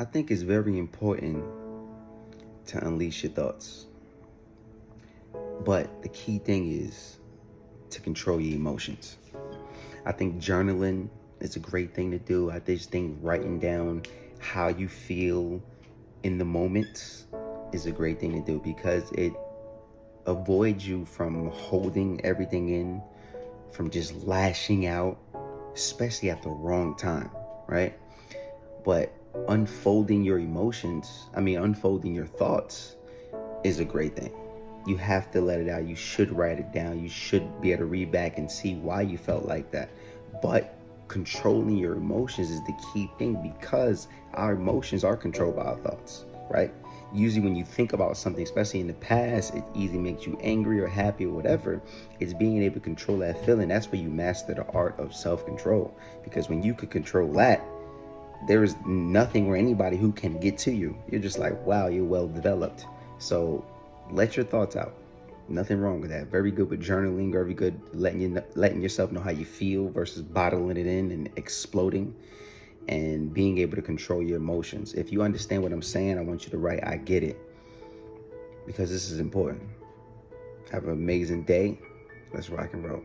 I think it's very important to unleash your thoughts. But the key thing is to control your emotions. I think journaling is a great thing to do. I just think writing down how you feel in the moments is a great thing to do, because it avoids you from holding everything in, from just lashing out, especially at the wrong time, right? But unfolding your unfolding your thoughts is a great thing. You have to let it out. You should write it down. You should be able to read back and see why you felt like that. But controlling your emotions is the key thing, because our emotions are controlled by our thoughts, right? Usually when you think about something, especially in the past, it easily makes you angry or happy or whatever. It's being able to control that feeling. That's where you master the art of self-control. Because when you could control that, there is nothing or anybody who can get to you. You're just like, wow, you're well developed. So let your thoughts out. Nothing wrong with that. Very good with journaling. Very good letting yourself know how you feel versus bottling it in and exploding, and being able to control your emotions. If you understand what I'm saying, I want you to write, I get it, because this is important. Have an amazing day. Let's rock and roll.